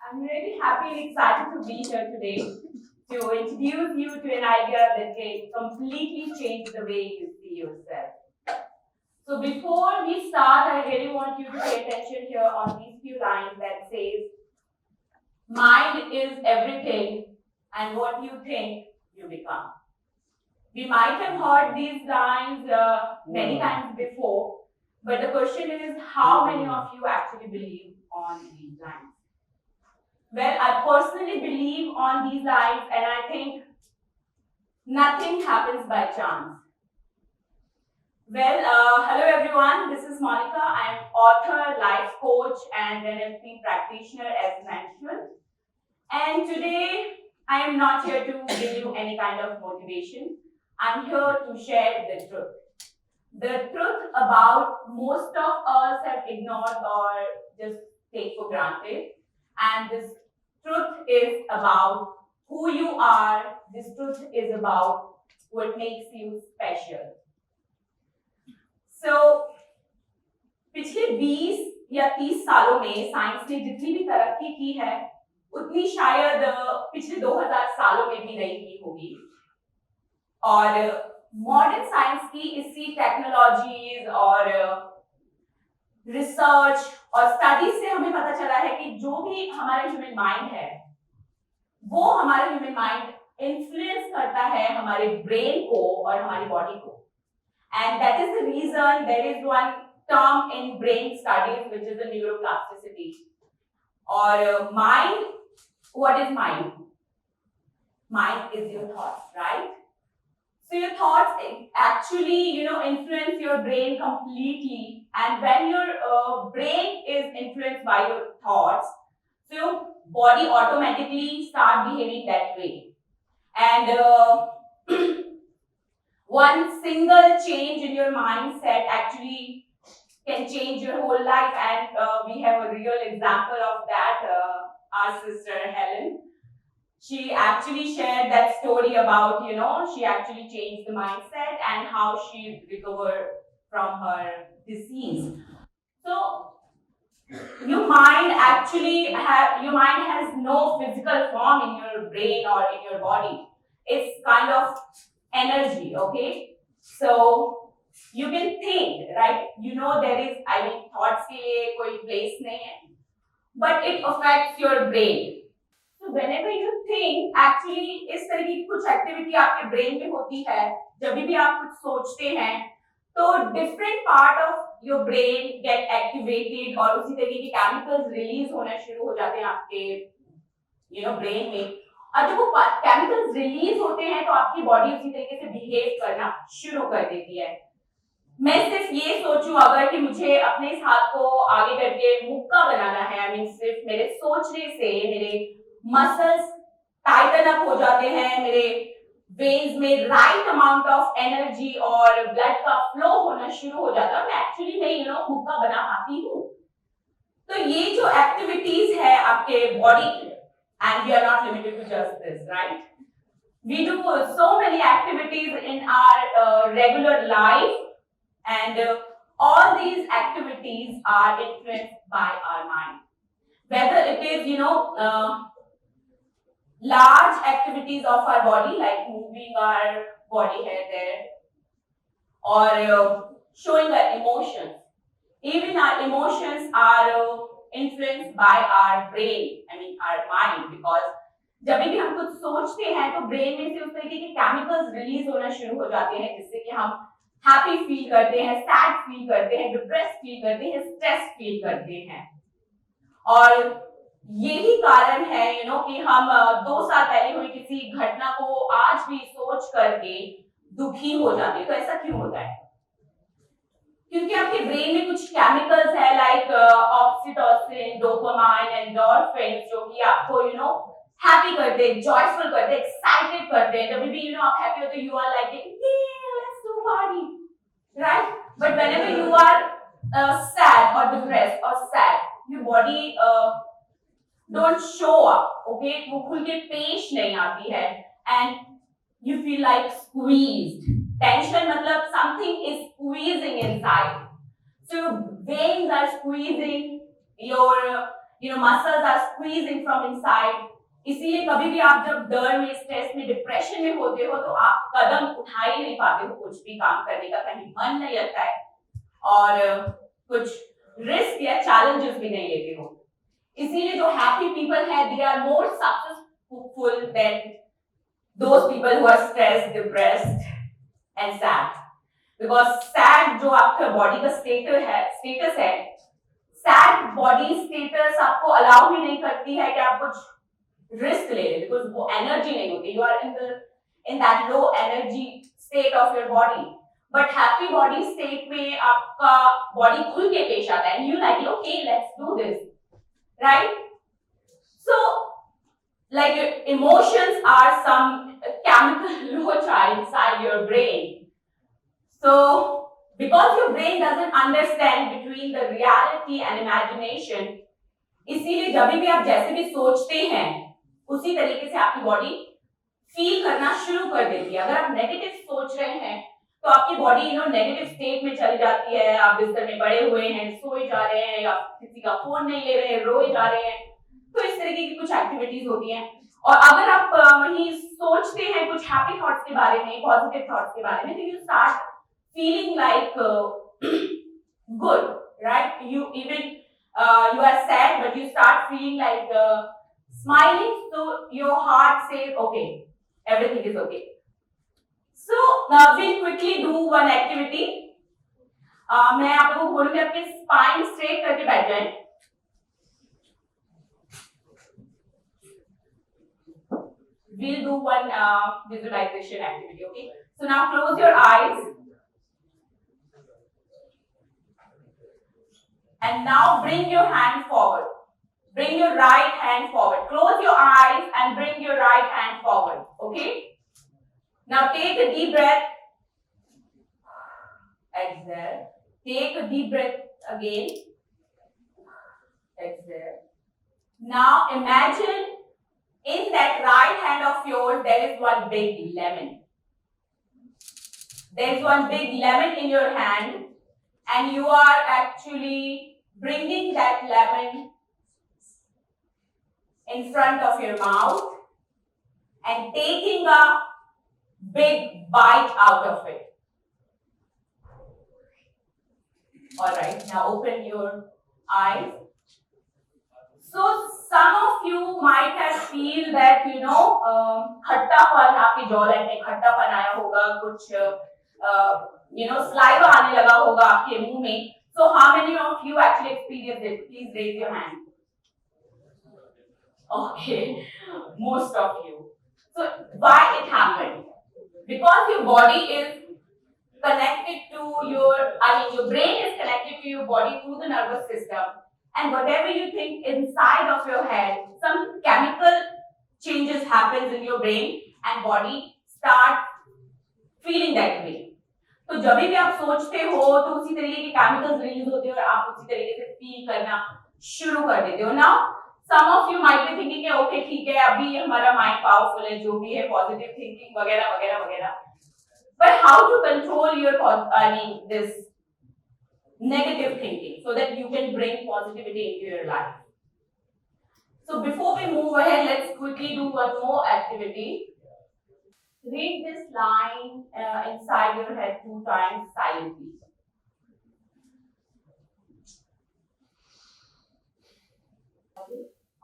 I'm really happy and excited to be here today to introduce you to an idea that can completely change the way you see yourself. So before we start, I really want you to pay attention here on these few lines that says, mind is everything and what you think you become. We might have heard these lines many times before, but the question is how many of you actually believe on these lines? Well, I personally believe on these lines and I think nothing happens by chance. Well, hello everyone, this is Monica. I'm author, life coach and NLP practitioner as mentioned. And today I am not here to give you any kind of motivation. I'm here to share the truth. The truth about most of us have ignored or just take for granted. And this truth is about who you are. This truth is about what makes you special. So, पिछले 20 या 30 सालों में science ने जितनी भी तरक्की की है उतनी शायद पिछले 2000 सालों में भी नहीं की होगी और मॉडर्न साइंस की इसी टेक्नोलॉजीज और रिसर्च और स्टडी से हमें पता चला है कि जो भी हमारा ह्यूमन माइंड है वो हमारा ह्यूमन माइंड इन्फ्लुएंस करता है हमारे ब्रेन को और हमारी बॉडी को and that is the reason there is one term in brain studies which is the neuroplasticity और mind what is mind is your thoughts right So your thoughts actually, influence your brain completely. And when your brain is influenced by your thoughts, so your body automatically start behaving that way. And one single change in your mindset actually can change your whole life. And we have a real example of that. Our sister Helen. She actually shared that story about, she actually changed the mindset and how she recovered from her disease. So, your mind has no physical form in your brain or in your body. It's kind of energy, okay? So, you can think, right? There is, thoughts के लिए कोई place नहीं है, but it affects your brain. So whenever you think, actually इस तरह की कुछ activity आपके ब्रेन में होती है जब भी आप कुछ सोचते हैं तो different part of your brain gate activated और उसी तरीके के केमिकल्स रिलीज होना शुरू हो जाते हैं आपके ब्रेन में और जब वो केमिकल्स रिलीज होते हैं तो आपकी बॉडी उसी तरीके से बिहेव करना शुरू कर देती है मैं सिर्फ ये सोचूं अगर कि मुझे अपने इस हाथ को आगे करके मुक्का बनाना है सिर्फ मेरे सोचने से मेरे मसल्स टाइटन अप हो जाते हैं मेरे वेन्स में राइट अमाउंट ऑफ एनर्जी और ब्लड का फ्लो होना शुरू हो जाता है मैं एक्चुअली नहीं मुक्का बना पाती हूँ तो ये जो एक्टिविटीज है आपके बॉडी की and we are not limited to just this right we do so many activities in our regular life and all these activities are influenced by our mind whether it is large activities of our body like moving our body here there or showing our emotions even our emotions are influenced by our brain our mind because जब भी हम कुछ सोचते हैं तो brain में से उस तरीके के केमिकल्स रिलीज होना शुरू हो जाते हैं जिससे कि हम हैप्पी फील करते हैं सैड फील करते हैं डिप्रेस फील करते हैं स्ट्रेस फील करते हैं और यही कारण है कि हम 2 साल पहले हुई किसी घटना को आज भी सोच करके दुखी हो जाते हैं तो ऐसा क्यों होता है क्योंकि आपके ब्रेन में कुछ केमिकल्स है लाइक ऑक्सीटोसिन डोपामाइन एंडोर्फिन जो कि आपको हैप्पी करते हैं जॉयफुल करते हैं एक्साइटेड करते हैं जब भी आप हैप्पी होते you are like let's do party right but whenever you are sad or depressed or sad your body don't show up okay वो खुल के पेश नहीं आती है and you feel like squeezed tension मतलब something is squeezing inside so your veins are squeezing muscles are squeezing from inside. इसीलिए कभी भी आप जब डर में, स्ट्रेस में, डिप्रेशन में होते हो तो आप कदम उठा ही नहीं पाते हो कुछ भी काम करने का, कहीं मन नहीं लगता है और कुछ रिस्क या चैलेंजेस भी नहीं लेते हो. इसीलिए जो हैप्पी पीपल है, they are more successful than those people who are stressed, depressed and sad. Because sad जो आपका बॉडी का स्टेटस है, सैड बॉडी स्टेटस आपको अलाउ ही नहीं करती है कि आप कुछ रिस्क ले ले, बिकॉज वो एनर्जी नहीं होती. You are in that low energy state of your body. But happy body state में आपका बॉडी खुल के पेश आता है. You like okay let's do this, right? So like your emotions are some chemical loci inside your brain. So because your brain doesn't understand between the reality and imagination, इसीलिए जब भी आप जैसे भी सोचते हैं उसी तरीके से आपकी बॉडी फील करना शुरू कर देती है. अगर आप नेगेटिव सोच रहे हैं तो आपकी बॉडी नेगेटिव स्टेट में चली जाती है. आप बिस्तर में पड़े हुए हैं, सोए जा रहे हैं, या किसी का फोन नहीं ले रहे हैं, रोए जा रहे हैं. तो इस तरीके की कुछ एक्टिविटीज होती हैं. और अगर आप वही सोचते हैं कुछ हैप्पी थॉट्स के बारे में, पॉजिटिव थॉट्स के बारे में, तो you start feeling like good, right? You even you are sad, but you start feeling like smiling, so your heart says okay, everything is okay. So now we'll quickly do one activity. मैं आप लोगों को बोलूंगी अपनी spine straight करके बैठ जाएं. We'll do one visualization activity, okay? So now close your eyes. And now bring your hand forward. Bring your right hand forward. Close your eyes and bring your right hand forward. Okay? Now take a deep breath. Exhale. Take a deep breath again. Exhale. Now imagine in that right hand of yours there is one big lemon. There is one big lemon in your hand and you are actually bringing that lemon in front of your mouth and taking a big bite out of it. Alright, now open your eyes. So some of you might have feel that खट्टापन आपकी jawline में खट्टापन आया होगा, कुछ saliva आने लगा होगा आपके मुंह में. So how many of you actually experienced it? Please raise your hand. Okay, most of you. So why it happened? Because your body is connected to your brain is connected to your body through the nervous system, and whatever you think inside of your head, some chemical changes happens in your brain and body start feeling that way. तो जब भी आप सोचते हो तो उसी तरीके के केमिकल्स रिलीज होते हैं और आप उसी तरीके से फील करना शुरू कर देते हो. Now some of you might be thinking okay ठीक है अभी हमारा माइंड पावरफुल है, जो भी है पॉजिटिव थिंकिंग वगैरह वगैरह वगैरह, but how to control your this negative thinking so that you can bring positivity into your life. So before we move ahead, let's quickly do one more activity. Read this line inside your head 2 times silently.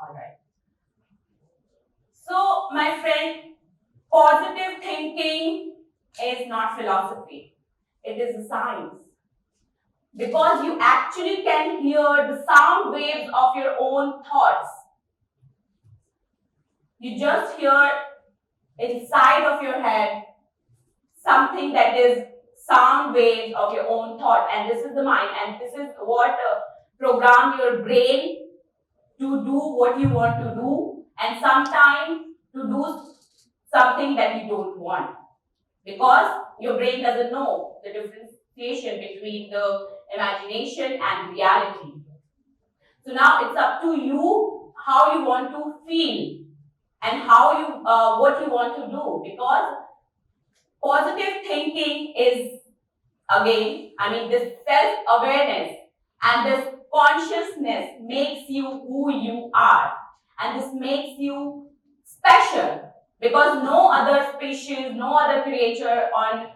All right. So, my friend, positive thinking is not philosophy. It is a science. Because you actually can hear the sound waves of your own thoughts. You just hear inside of your head something that is sound waves of your own thought, and this is the mind, and this is what program your brain to do what you want to do, and sometimes to do something that you don't want, because your brain doesn't know the differentiation between the imagination and reality. So now it's up to you how you want to feel and how you what you want to do, because positive thinking is, again, this self-awareness and this consciousness makes you who you are, and this makes you special because no other species, no other creature on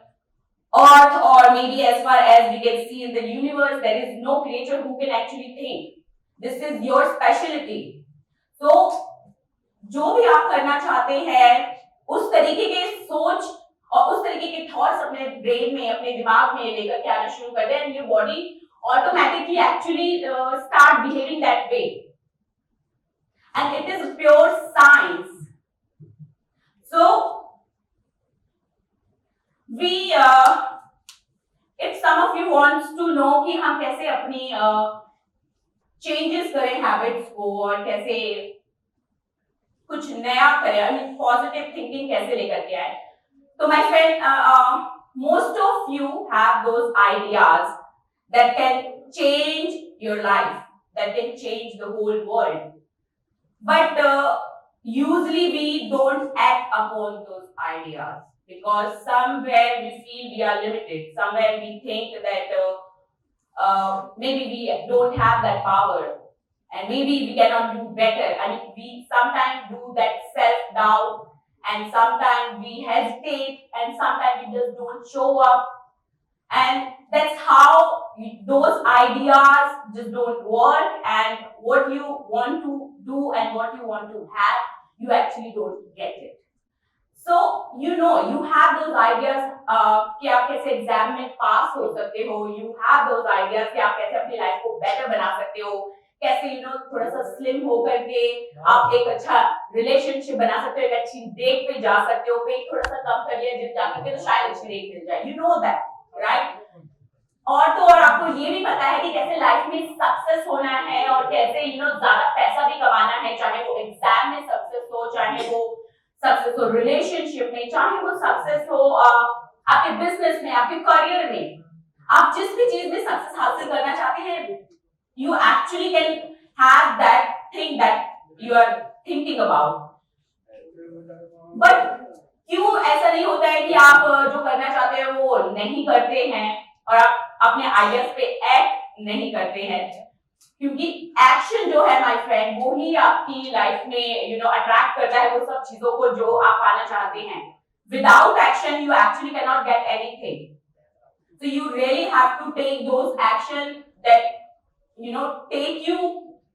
earth, or maybe as far as we can see in the universe, there is no creature who can actually think. This is your specialty. So जो भी आप करना चाहते हैं उस तरीके के सोच और उस तरीके के थॉट्स अपने ब्रेन में, अपने दिमाग में लेकर के आना शुरू कर दें, and your body automatically actually start behaving that way, and it is pure science. So we if some of you wants to know कि हम कैसे अपनी चेंजेस करें हैबिट्स को और कैसे कुछ नया करें, पॉजिटिव थिंकिंग कैसे लेकर के आए, तो my friend, most of you have those ideas that can change your life, that can change the whole world. But usually we don't act upon those ideas because somewhere we feel we are limited, somewhere we think that maybe we don't have that power and maybe we cannot do better. I mean, we sometimes do that self-doubt, and sometimes we hesitate, and sometimes we just don't show up. And that's how those ideas just don't work, and what you want to do and what you want to have, you actually don't get it. So, you know, you have those ideas कि आप कैसे exam में पास हो सकते हो, you have those ideas कि आप कैसे अपनी लाइफ को बेटर बना सकते हो, कैसे थोड़ा सा स्लिम होकर के आप एक अच्छा रिलेशनशिप बना सकते हो, एक अच्छी डेट पे जा सकते हो, वेट थोड़ा सा कम कर लिया जिम जाकर के तो शायद अच्छी डेट मिल जाए, you know that, right? और तो और आपको ये भी पता है कि कैसे लाइफ में सक्सेस होना है और कैसे ज्यादा पैसा भी कमाना है, चाहे वो एग्जाम में सक्सेस हो, चाहे वो सक्सेस हो रिलेशनशिप में, चाहे वो सक्सेस हो आपके बिजनेस में, आपके करियर में, आप जिस भी चीज में सक्सेस हासिल करना चाहते हैं, you actually can have that thing that you are thinking about. But क्यों ऐसा नहीं होता है कि आप जो करना चाहते हैं वो नहीं करते हैं और आप अपने आइडियाज पे एक्ट नहीं करते हैं? क्योंकि एक्शन जो है माय फ्रेंड, वो ही आपकी लाइफ में अट्रैक्ट करता है वो सब चीजों को जो आप पाना चाहते हैं. Without action you actually cannot get anything. So you really have to take those action that take you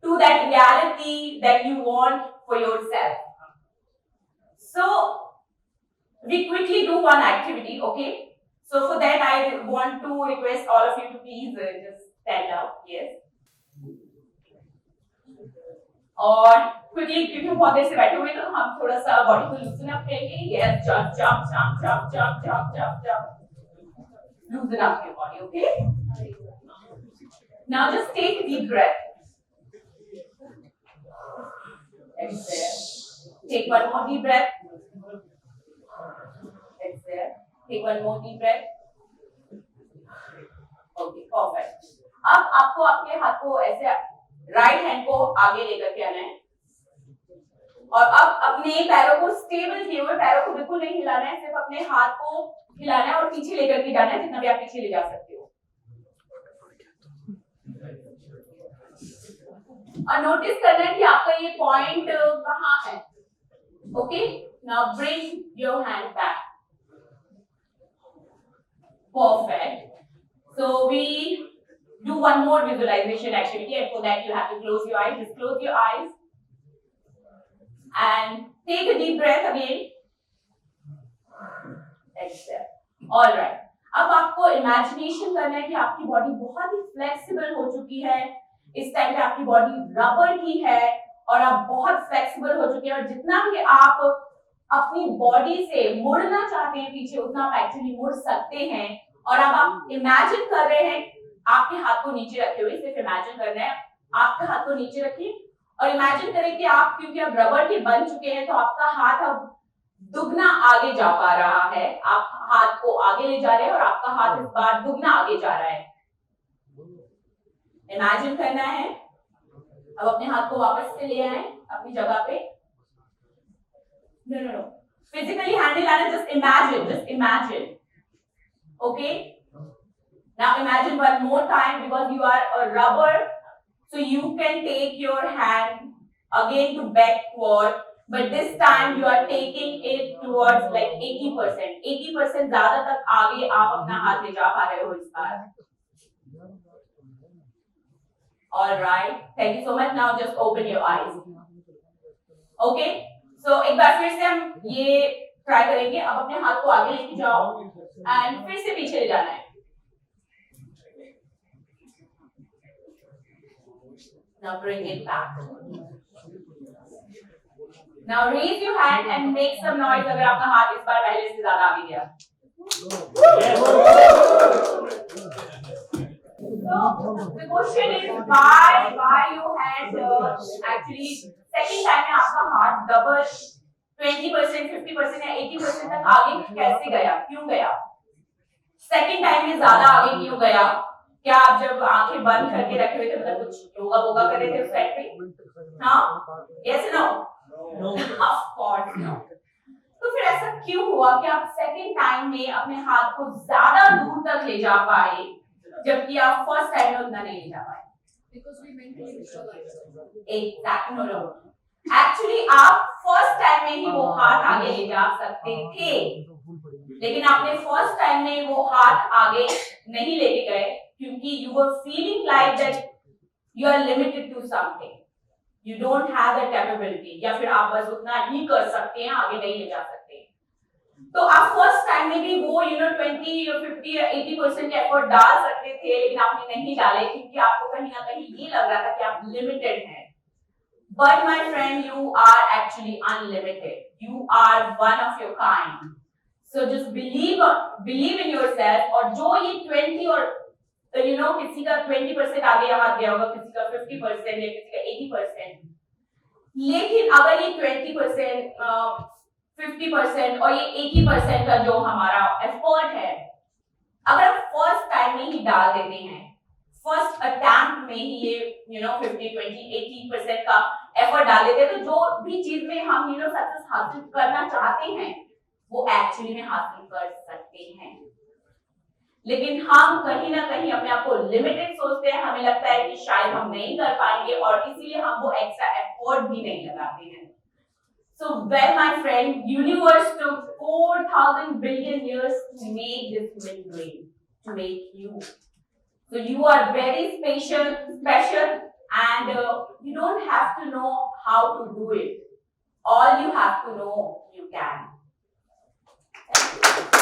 to that reality that you want for yourself. So we quickly do one activity, okay? So for that I want to request all of you to please just stand up. Yes. और quickly, क्योंकि बहुत देर से बैठे हुए तो हम थोड़ा सा बॉडी को लूजन अप करेंगे. Yes, jump jump jump jump jump jump jump jump, लूजन up your body. Okay, now just take a deep breath. Exhale. Take one more deep breath. Exhale. Take one more deep breath. Okay, perfect. अब आपको आपके हाथ को ऐसे right hand को आगे लेकर के आना है और अब अपने पैरों को स्टेबल किए हुए, पैरों को बिल्कुल नहीं हिलाना है, सिर्फ अपने हाथ को हिलाना है और पीछे लेकर के जाना है, जितना भी आप पीछे ले जा सकते हो. और नोटिस करना है कि आपका ये पॉइंट कहाँ है. Okay, now bring your hand back. Perfect. So we do one more visualization activity, and for that you have to close your eyes. Just close your eyes and take a deep breath again. Exhale. All right. अब आपको imagination करना है कि आपकी body बहुत ही flexible हो चुकी है. इस टाइम पे आपकी बॉडी रबर की है और आप बहुत फ्लेक्सिबल हो चुके हैं, और जितना भी आप अपनी बॉडी से मुड़ना चाहते हैं पीछे, उतना आप एक्चुअली मुड़ सकते हैं. और अब आप इमेजिन कर रहे हैं आपके हाथ को नीचे रखे हुए, सिर्फ इमेजिन करना है. आपके हाथ को नीचे रखिए और इमेजिन करें कि आप, क्योंकि अब रबर के बन चुके हैं, तो आपका हाथ अब दुगना आगे जा पा रहा है. आप हाथ को आगे ले जा रहे हैं और आपका हाथ इस बार दुगना आगे जा रहा है. इमेजिन करना है. अब अपने हाथ को वापस से ले आए अपनी जगह पे. नो, फिजिकली हैंडल लाना, just imagine. Okay, now imagine one more time, because you are a rubber, So you can take your hand again to backward, but this time you are taking it towards like 80%. 80% ज़्यादा तक आगे आप अपना हाथ ले जा पा रहे हो इस बार. All right. Thank you so much. Now just open your eyes. Okay. So एक बार फिर से हम ये ट्राई करेंगे. अब अपने हाथ को आगे लेके जाओ and फिर से पीछे ले जाना है. Now bring it back. Now raise your hand and make some noise अगर आपका हाथ इस बार पहले से ज़्यादा आगे गया. So the question is why your hand actually second time में आपका हाथ double 20%, 50% या 80% तक आगे कैसे गया? क्यों गया? Second time में ज़्यादा आगे क्यों गया? क्या आप जब आंखें बंद करके रखे हुए थे मतलब कुछ योगा वोगा कर रहे थे उस टाइम पे? हाँ? Yes or no? No. Of course no. तो फिर ऐसा क्यों हुआ कि आप सेकंड टाइम में अपने हाथ को ज्यादा दूर तक ले जा पाए जबकि आप फर्स्ट टाइम में उतना नहीं ले जा पाए? Because we mentally visualize. Exactly. No. Actually आप फर्स्ट टाइम में ही वो हाथ आगे ले जा सकते थे, लेकिन आपने फर्स्ट टाइम में वो हाथ आगे नहीं लेके गए क्योंकि you were feeling like that you are limited to something. You don't have that capability. या फिर आप बस उतना ही कर सकते हैं, आगे नहीं ले जा सकते. तो आप फर्स्ट टाइम में भी वो 20 या 50 या 80% एफर्ट डाल सकते थे, लेकिन आपने नहीं डाले क्योंकि आपको कहीं ना कहीं ये लग रहा था कि आप लिमिटेड हैं. But my friend, you are actually unlimited. You are one of your kind. So just believe in yourself. और जो ये 20 और किसी का 20% आगे हाथ गया होगा, किसी का 50% या किसी का 80%. लेकिन अगर ये 20%, 50% और ये 80% का जो हमारा एफर्ट है, अगर आप फर्स्ट टाइम में ही डाल देते हैं, फर्स्ट अटेम्प्ट में ही ये 50, 20, 80% का एफर्ट डाल देते हैं, तो जो भी चीज में हम सक्सेस हासिल करना चाहते हैं वो एक्चुअली में हासिल कर सकते हैं. लेकिन हम कहीं ना कहीं अपने आप को लिमिटेड सोचते हैं, हमें लगता है कि शायद हम नहीं कर पाएंगे और इसीलिए हम वो एक्स्ट्रा एफर्ट भी नहीं लगाते हैं. So well my friend, universe took 4,000 billion years to make this human brain, to make you. So you are very special and you don't have to know how to do it. All you have to know, you can. Thank you.